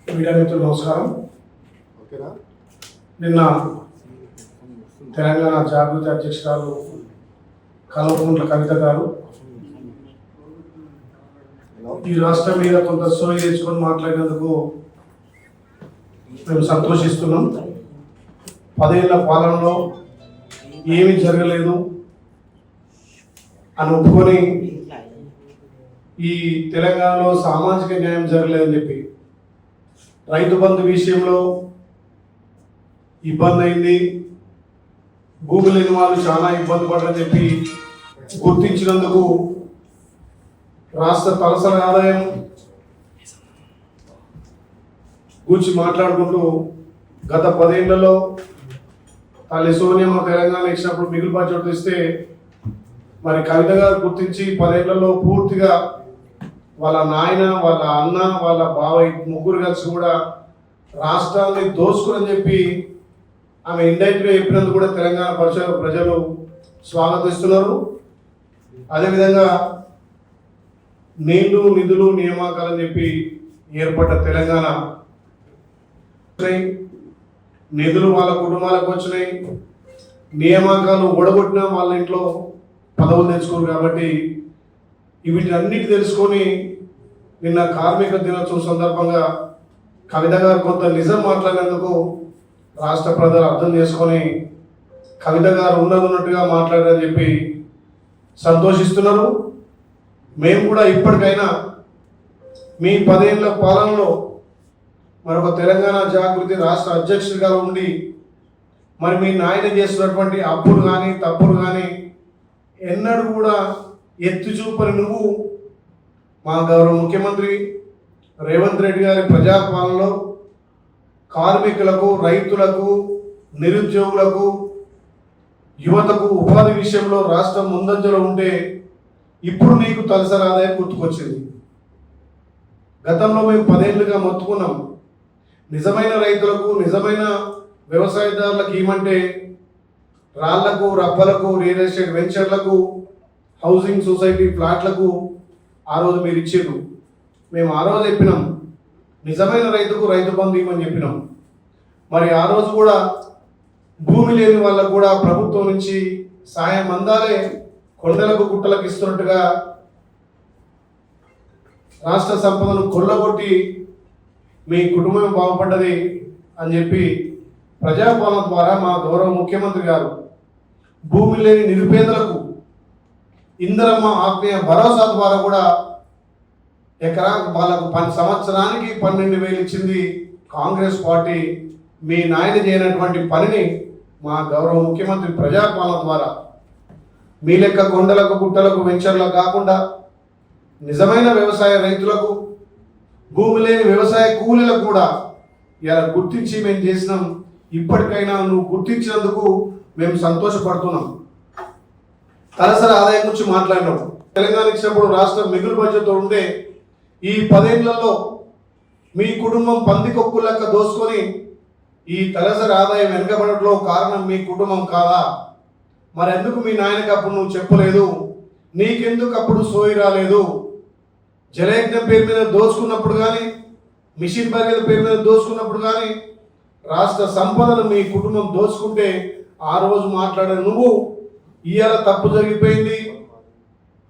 Media మిత్రులు నమస్కారం. నిన్న తెలంగాణ జాగృతి అధ్యక్షురాలు కల్వకుంట్ల కవిత గారు ఈ రాష్ట్రం మీద కొంత సోయి తెచ్చుకొని మాట్లాడినందుకు మేము సంతోషిస్తున్నాం. 10 ఏళ్ల పాలనలో ఏమీ జరగలేదు అని ఒప్పుకొని ఈ తెలంగాణలో సామాజిక న్యాయం జరగలేదని చెప్పి రైతు బంధు విషయంలో ఇబ్బంది అయింది, భూమి లేని వాళ్ళు చాలా ఇబ్బంది పడరని చెప్పి గుర్తించినందుకు రాష్ట్ర తలసరి ఆదాయం గురించి మాట్లాడుకుంటూ గత 10 ఏళ్లలో తల్లి సోనియమ్మ తెలంగాణ ఇచ్చినప్పుడు మిగులు బడ్జెట్ ఇస్తే మరి కవిత గారు గుర్తించి 10 ఏళ్లలో పూర్తిగా వాళ్ళ నాయన, వాళ్ళ అన్న, వాళ్ళ బావ ముగ్గురు కలిసి కూడా రాష్ట్రాన్ని దోచుకుని చెప్పి ఆమె ఇండైరెక్ట్గా చెప్పినందుకు కూడా తెలంగాణ ప్రజలు స్వాగతిస్తున్నారు. అదేవిధంగా నీళ్లు, నిధులు, నియామకాలని చెప్పి ఏర్పడ్డ తెలంగాణ నిధులు వాళ్ళ కుటుంబాలకు వచ్చినాయి, నియామకాలు ఓడగొట్టిన వాళ్ళ ఇంట్లో పదవులు తెచ్చుకోరు. కాబట్టి వీటినన్నిటి తెలుసుకొని నిన్న కార్మిక దినోత్సవం సందర్భంగా కవిత గారు కొంత నిజం మాట్లాడినందుకు రాష్ట్ర ప్రజలు అర్థం చేసుకొని కవిత గారు ఉన్నట్టుగా మాట్లాడారని చెప్పి సంతోషిస్తున్నారు. మేము కూడా ఇప్పటికైనా మీ 10 ఏళ్ల పాలనలో మరొక తెలంగాణ జాగృతి రాష్ట్ర అధ్యక్షుడిగా ఉండి మరి మీ నాయన చేస్తున్నటువంటి అప్పులు కానీ తప్పులు కానీ ఎన్నడూ కూడా ఎత్తి చూపని నువ్వు మా గౌరవ ముఖ్యమంత్రి రేవంత్ రెడ్డి గారి ప్రజాపాలనలో కార్మికులకు, రైతులకు, నిరుద్యోగులకు, యువతకు ఉపాధి విషయంలో రాష్ట్రం ముందంజలో ఉంటే ఇప్పుడు నీకు తలసరి ఆదాయం గుర్తుకొచ్చింది. గతంలో మేము 10 ఏళ్ళుగా మొత్తుకున్నాం, నిజమైన రైతులకు, నిజమైన వ్యవసాయదారులకు ఏమంటే రాళ్లకు, రప్పలకు, రియల్ ఎస్టేట్ వెంచర్లకు, హౌసింగ్ సొసైటీ ఫ్లాట్లకు ఆ రోజు మీరు ఇచ్చారు. మేము ఆ రోజు చెప్పినాం నిజమైన రైతుకు రైతు బంధు ఇవ్వమని చెప్పినాం. మరి ఆ రోజు కూడా భూమి లేని వాళ్ళకు కూడా ప్రభుత్వం నుంచి సాయం అందాలే, కొండలకు గుట్టలకు ఇస్తున్నట్టుగా రాష్ట్ర సంపదను కొల్లగొట్టి మీ కుటుంబం బాగుపడ్డది అని చెప్పి ప్రజాపాలన ద్వారా మా గౌరవ ముఖ్యమంత్రి గారు భూమి లేని నిరుపేదలకు ఇందిరమ్మ ఆత్మీయ భరోసా ద్వారా కూడా వాళ్ళకు సంవత్సరానికి 12,000 ఇచ్చింది కాంగ్రెస్ పార్టీ. మీ నాయన చేయనటువంటి పనిని మా గౌరవ ముఖ్యమంత్రి ప్రజాపాలన ద్వారా మీ లెక్క కొండలకు, గుట్టలకు, వెంచర్లకు కాకుండా నిజమైన వ్యవసాయ రైతులకు, భూమి లేని వ్యవసాయ కూలీలకు కూడా ఇలా గుర్తించి మేము చేసినాం. ఇప్పటికైనా నువ్వు గుర్తించినందుకు మేము సంతోషపడుతున్నాం. తలసరి ఆదాయం గురించి మాట్లాడినాం. తెలంగాణ ఇచ్చినప్పుడు రాష్ట్రం మిగులు బడ్జెట్తో ఉండే ఈ 10 ఏళ్లలో మీ కుటుంబం పందికొక్కు లెక్క దోసుకొని ఈ తలసరి ఆదాయం వెనుకబడటంలో కారణం మీ కుటుంబం కాదా? మరి ఎందుకు మీ నాయనకి అప్పుడు నువ్వు చెప్పలేదు? నీకెందుకు అప్పుడు సోయి రాలేదు? జలయజ్ఞం పేరు మీద దోచుకున్నప్పుడు కానీ, మిషన్ భగీరథ పేరు మీద దోచుకున్నప్పుడు కానీ, రాష్ట్ర సంపదను మీ కుటుంబం దోచుకుంటే ఆ రోజు మాట్లాడే నువ్వు ఇవాళ తప్పు జరిగిపోయింది,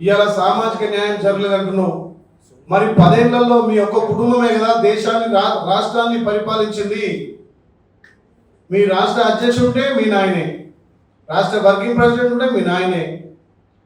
ఇవాళ సామాజిక న్యాయం జరగలేదంటున్నావు. మరి 10 ఏళ్లలో మీ ఒక్క కుటుంబమే కదా దేశాన్ని, రాష్ట్రాన్ని పరిపాలించింది. మీ రాష్ట్ర అధ్యక్షుడు ఉంటే మీ నాయనే, రాష్ట్ర వర్కింగ్ ప్రెసిడెంట్ ఉంటే మీ నాయనే,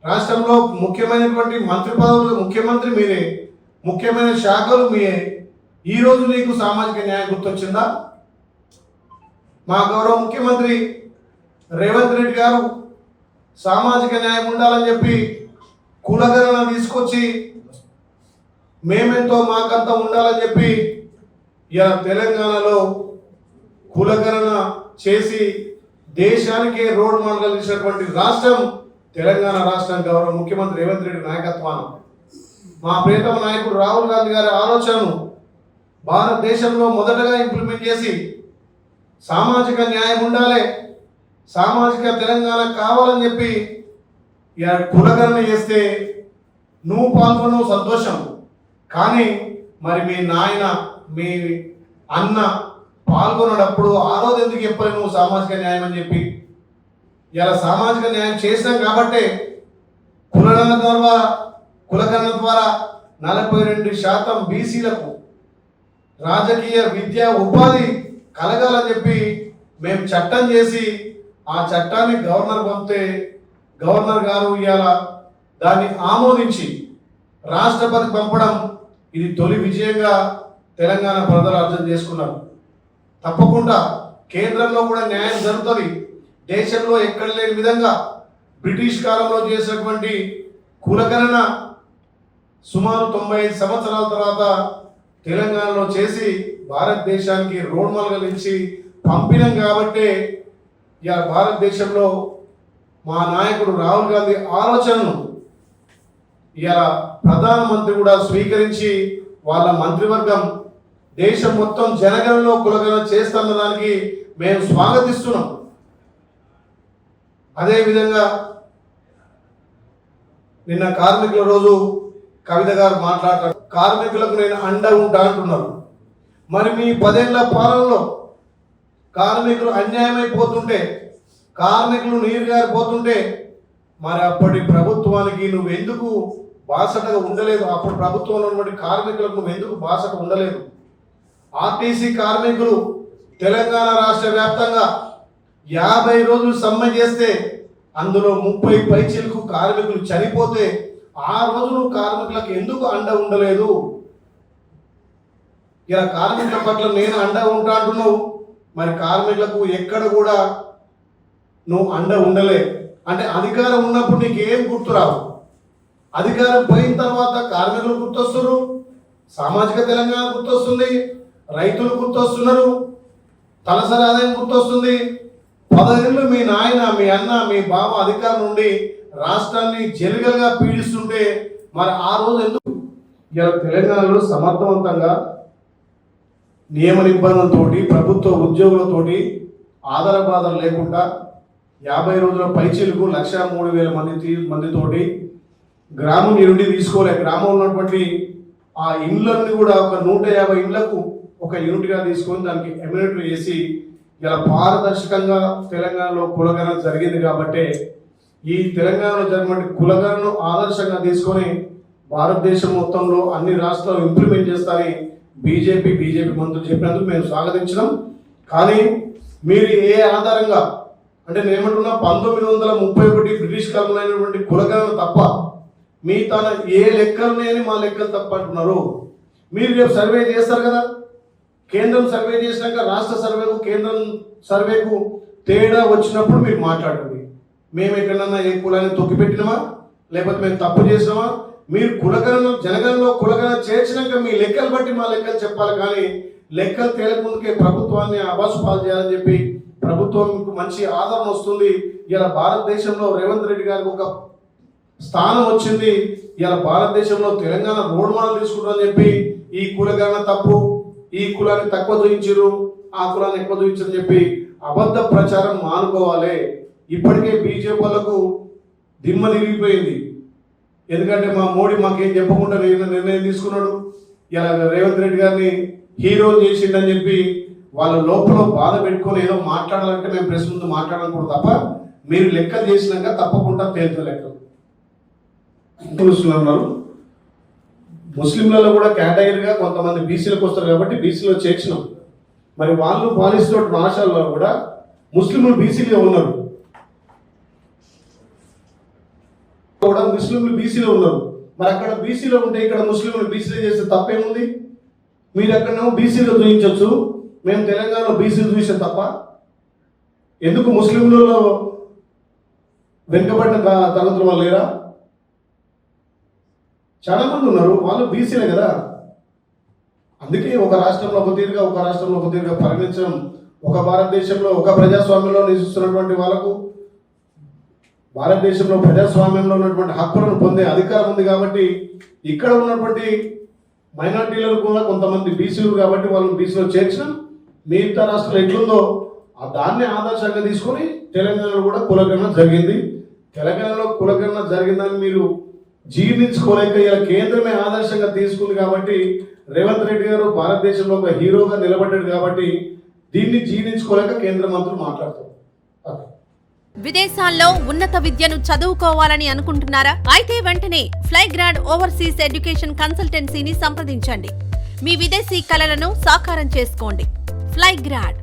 రాష్ట్రంలో ముఖ్యమైనటువంటి మంత్రి పదవులు ముఖ్యమంత్రి మీరే, ముఖ్యమైన శాఖలు మీరే. ఈరోజు నీకు సామాజిక న్యాయం గుర్తొచ్చిందా? మా గౌరవ ముఖ్యమంత్రి రేవంత్ రెడ్డి గారు సామాజిక న్యాయం ఉండాలని చెప్పి కులగణన తీసుకొచ్చి మేమెంతో మాకంతా ఉండాలని చెప్పి ఇలా తెలంగాణలో కులగణన చేసి దేశానికే రోడ్ మోడల్ ఇచ్చినటువంటి రాష్ట్రం తెలంగాణ రాష్ట్రం. గౌరవ ముఖ్యమంత్రి రేవంత్ రెడ్డి నాయకత్వాన మా ప్రియతమ నాయకుడు రాహుల్ గాంధీ గారి ఆలోచనను భారతదేశంలో మొదటగా ఇంప్లిమెంట్ చేసి సామాజిక న్యాయం ఉండాలి, సామాజిక తెలంగాణ కావాలని చెప్పి కులగణన చేస్తే నువ్వు పాల్గొనవు సంతోషం. కానీ మరి మీ నాయన, మీ అన్న పాల్గొన్నప్పుడు ఆ రోజు ఎందుకు చెప్పలేదు నువ్వు సామాజిక న్యాయం అని చెప్పి? ఇలా సామాజిక న్యాయం చేసినాం కాబట్టే కులగణన ద్వారా 42% బీసీలకు రాజకీయ విద్య ఉపాధి కలగాలని చెప్పి మేము చట్టం చేసి ఆ చట్టాన్ని గవర్నర్ పంపితే గవర్నర్ గారు ఇవాళ దాన్ని ఆమోదించి రాష్ట్రపతి పంపడం ఇది తొలి విజయంగా తెలంగాణ ప్రజలు అర్థం చేసుకున్నారు. తప్పకుండా కేంద్రంలో కూడా న్యాయం జరుగుతుంది. దేశంలో ఎక్కడ లేని విధంగా బ్రిటిష్ కాలంలో చేసినటువంటి కులగణన సుమారు 95 సంవత్సరాల తర్వాత తెలంగాణలో చేసి భారతదేశానికి రోడ్ మోడల్గా నిలిచి పంపినాం కాబట్టే ఇక భారతదేశంలో మా నాయకుడు రాహుల్ గాంధీ ఆలోచనను ఇలా ప్రధానమంత్రి కూడా స్వీకరించి వాళ్ళ మంత్రివర్గం దేశం మొత్తం జనగణనలో కులగణన చేస్తున్న దానికి మేము స్వాగతిస్తున్నాం. అదేవిధంగా నిన్న కార్మికుల రోజు కవిత గారు మాట్లాడతారు, కార్మికులకు నేను అండ ఉంటా అంటున్నారు. మరి మీ 10 ఏళ్ల పాలనలో కార్మికులు అన్యాయమైపోతుంటే, కార్మికులు నీరు గారిపోతుంటే మరి అప్పటి ప్రభుత్వానికి నువ్వెందుకు బాసటగా ఉండలేదు? అప్పుడు ప్రభుత్వంలో ఉన్నటువంటి కార్మికులకు నువ్వెందుకు బాసట ఉండలేదు? ఆర్టీసీ కార్మికులు తెలంగాణ రాష్ట్ర వ్యాప్తంగా 50 రోజులు సమ్మె చేస్తే అందులో 30 పైచీలకు కార్మికులు చనిపోతే ఆ రోజులు కార్మికులకు ఎందుకు అండ ఉండలేదు? ఇలా కార్మికుల పట్ల నేను అండ ఉంటా అంటున్నావు, మరి కార్మికులకు ఎక్కడ కూడా నువ్వు అండ ఉండలే. అంటే అధికారం ఉన్నప్పుడు నీకు ఏం గుర్తురావు, అధికారం పోయిన తర్వాత కార్మికులు గుర్తొస్తున్నారు, సామాజిక తెలంగాణ గుర్తొస్తుంది, రైతులు గుర్తొస్తున్నారు, తలసరి ఆదాయం గుర్తొస్తుంది. 10 ఏళ్ళు మీ నాయన, మీ అన్న, మీ బావ అధికారం నుండి రాష్ట్రాన్ని జెలుగలుగా పీడిస్తుంటే మరి ఆ రోజు ఎందుకు? ఇలా తెలంగాణలో సమర్థవంతంగా నియమ నిబంధనలతోటి ప్రభుత్వ ఉద్యోగులతోటి ఆధార బాధలు లేకుండా 50 రోజుల పైచీలకు 1,03,000 మందితోటి గ్రామం నుండి తీసుకోలే. గ్రామంలో ఉన్నటువంటి ఆ ఇండ్లన్నీ కూడా ఒక 150 ఇండ్లకు ఒక యూనిట్గా తీసుకొని దానికి ఎమ్యూనిటీ చేసి ఇలా పారదర్శకంగా తెలంగాణలో కులగణన జరిగింది. కాబట్టి ఈ తెలంగాణలో జరిగినటువంటి కులగణను ఆదర్శంగా తీసుకొని భారతదేశం మొత్తంలో అన్ని రాష్ట్రాలు ఇంప్లిమెంట్ చేస్తారని బీజేపీ మంత్రులు చెప్పినందుకు మేము స్వాగతించడం. కానీ మీరు ఏ ఆధారంగా అంటే నేను ఏమంటున్నా, 1931 బ్రిటిష్ కాలంలో అయినటువంటి కులగణన తప్ప మీ తన ఏ లెక్కలున్నాయని మా లెక్కలు తప్ప అంటున్నారు. మీరు రేపు సర్వే చేస్తారు కదా, కేంద్రం సర్వే చేసినాక రాష్ట్ర సర్వేకు కేంద్రం సర్వేకు తేడా వచ్చినప్పుడు మీరు మాట్లాడండి. మేము ఎక్కడన్నా ఏ కులాన్ని తొక్కిపెట్టినామా, లేకపోతే మేము తప్పు చేసినామా? మీరు కులగణన జనగణనలో కులగణన చేర్చినాక మీ లెక్కలు బట్టి మా లెక్కలు చెప్పాలి. కానీ లెక్కలు తేలకముందుకే ప్రభుత్వాన్ని అబాసుపాలు చేయాలని చెప్పి ప్రభుత్వంకు మంచి ఆదరణ వస్తుంది. ఇలా భారతదేశంలో రేవంత్ రెడ్డి గారికి ఒక స్థానం వచ్చింది. ఇలా భారతదేశంలో తెలంగాణ రోడ్ మోడల్ తీసుకుంటారని చెప్పి ఈ కులగణన తప్పు, ఈ కులాన్ని తక్కువ చూపించారు, ఆ కులాన్ని ఎక్కువ చూపించారని చెప్పి అబద్ధ ప్రచారం మానుకోవాలి. ఇప్పటికే బీజేపీ వాళ్ళకు దిమ్మ తిరిగిపోయింది. ఎందుకంటే మా మోడీ మాకేం చెప్పకుండా నిర్ణయం తీసుకున్నాడు. ఇలా రేవంత్ రెడ్డి గారిని హీరో చేసిండని చెప్పి వాళ్ళ లోపల బాధ పెట్టుకొని ఏదో మాట్లాడాలంటే మేము ప్రెస్ ముందు మాట్లాడాలనుకోవడం తప్ప మీరు లెక్కలు చేసినాక తప్పకుండా తేలుతుంది లెక్కలు. ఉన్నారు ముస్లింలలో కూడా కేటగిరీగా కొంతమంది బీసీలకు వస్తారు కాబట్టి బీసీలో చేర్చినాం. మరి వాళ్ళు పాలిస్తున్న రాష్ట్రాల్లో కూడా ముస్లింలు బీసీలుగా ఉన్నారు, కూడా ముస్లింలు బీసీలో ఉన్నారు. మరి అక్కడ బీసీలో ఉంటే ఇక్కడ ముస్లింలు బీసీలో చేస్తే తప్పేముంది? మీరు ఎక్కడేమో బీసీలో చూపించవచ్చు, మేము తెలంగాణలో బీసీలు చూసాం తప్ప. ఎందుకు ముస్లింలలో వెనుకబడిన తరగతుల వాళ్ళు లేరా? చాలా మంది ఉన్నారు, వాళ్ళు బీసీలే కదా. అందుకే ఒక రాష్ట్రంలో ఒక తీరుగా, ఒక రాష్ట్రంలో ఒక తీరుగా పరిగణించడం, ఒక భారతదేశంలో ఒక ప్రజాస్వామ్యంలో నివసిస్తున్నటువంటి వాళ్ళకు భారతదేశంలో ప్రజాస్వామ్యంలో ఉన్నటువంటి హక్కులను పొందే అధికారం ఉంది. కాబట్టి ఇక్కడ ఉన్నటువంటి మైనార్టీలను కూడా కొంతమంది బీసీలు కాబట్టి వాళ్ళని బీసీలో చేర్చడం, మిగతా రాష్ట్రాలు ఎట్లుందో దాన్ని ఆదర్శంగా తీసుకొని తెలంగాణలో కూడా కులగణన జరిగింది. తెలంగాణలో కులగణన జరిగిందని మీరు జీర్ణించుకోలేక ఇలా కేంద్రమే ఆదర్శంగా తీసుకుంది కాబట్టి రేవంత్ రెడ్డి గారు భారతదేశంలో ఒక హీరోగా నిలబడ్డాడు కాబట్టి దీన్ని జీర్ణించుకోలేక కేంద్ర మంత్రులు మాట్లాడుతారు. విదేశాల్లో ఉన్నత విద్యను చదువుకోవాలని అనుకుంటున్నారా? అయితే వెంటనే ఫ్లైగ్రాడ్ ఓవర్సీస్ ఎడ్యుకేషన్ కన్సల్టెన్సీని సంప్రదించండి. మీ విదేశీ కలలను సాకారం చేసుకోండి. ఫ్లైగ్రాడ్